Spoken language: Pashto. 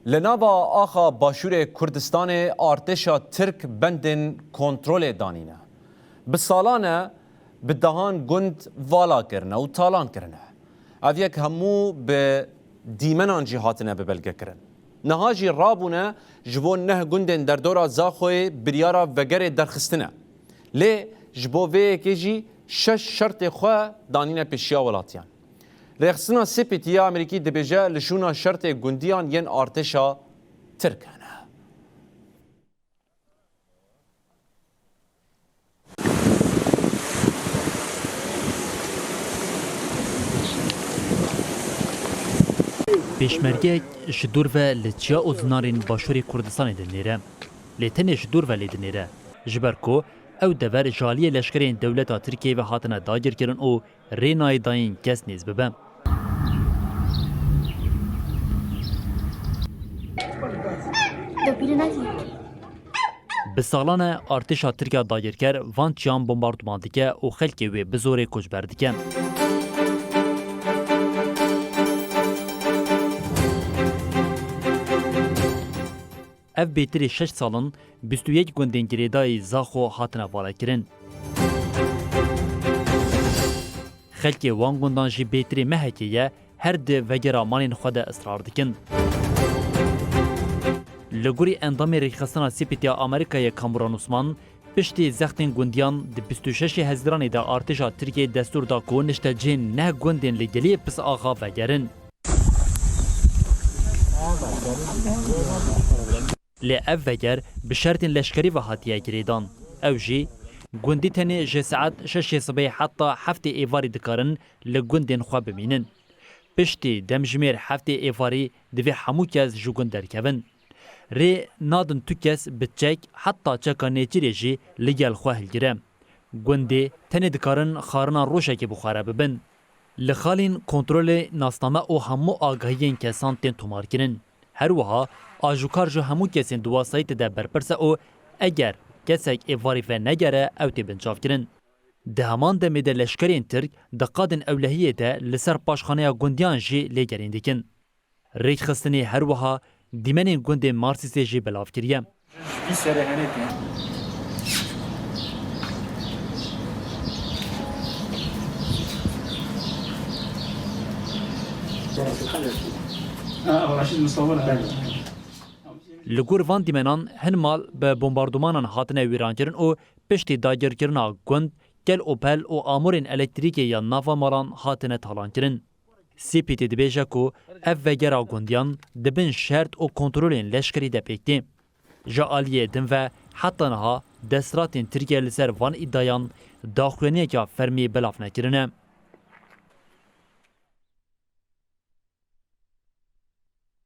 لنابا آخا باشور کردستان ارتشا ترک بندن کنترل دانینه بسالانه بدهان گند والا کرنه و تالان کرنه او یک همو به دیمنان جهاتنه ببلگه کرن نهاجی رابونه جبو نه گندن در دورا زاخوی بریارا وگر درخستنه لی جبو وی که شش شرط خواه دانینه پیشیا ولاتیان رخصنا سپیتیا امریکی دبیجه لشونا شرط گندیان ین ارتشا ترکانه پیشمرگه شدور و لچیا اوزنارین باشوری کردستان دنیره لیتن شدور و لیدنیره جبرکو او دور جالی لشکرین دولتا ترکیه و هاتنه داگر کرن او رینای داین کس نیز ببم به سالانه ارتشا ترکیه داگر کر وان چیان بمباردمان دیگه او خلکی وی بزوری کجبر دیگه ev bêtirî 6 salin 21 gundên girêdayî Zaxo hatine valakirin. Xelkê wan gundan jî bêtirî mehekê ye her di vegera malên xwe de israr dikin. Li gorî endamê rêxistina Sepêtiya Amerîkayê Kamuran Osman piştî zextên gundiyan di 26 Hezîranê de artêşa Tirkiyeyê destûr da ku niştecên neh gundên li geliyê pis axa vegerin. لی اف وگر به شرط لشکری و هاتیه گریدان او جی گوندی تنی جه ساعت 6 صبح حتی هفته ایواری دکارن لگوندین خواه بمینن پشتی دمجمیر هفته ایواری دوی همو کس جو گوند درکون ری نادن تو کس بچک حتی چکا نیچیری جی لگل خواه هلگیره گوندی تنی دکارن خارنا روشه که بخواره ببن لخالین کنترول ناسنامه او همو آگاهین کسان تین تومار کرن هر وها آجوکار جو همو کسین دوا سایت ده برپرسه او اگر کسک ایواری و نگره او تی بنچاف کرن. ده همان ده میده لشکرین ترک ده قادن اولهیه ده لسر پاشخانه گندیان جی لگرین دیکن. ریک خستنی هر وها دیمنین گند مارسیسی جی بلاف کریه. لگور وان دیمنان هنمال به بمباردمانان هاتنه ویرانکرن او پشتی داگرکرنا گند گل اوپل او آمورین الکتریکی یا ناوا مالان هاتنه تالانکرن. سیپیتی دبیجه کو اف وگرا گندیان دبن شرط او کنترولین لشکری دپیکتی. جا آلیه دن و حتی نها دستراتین ترکیه لسر وان ادایان داخوینیه که فرمی بلاف نکرنه.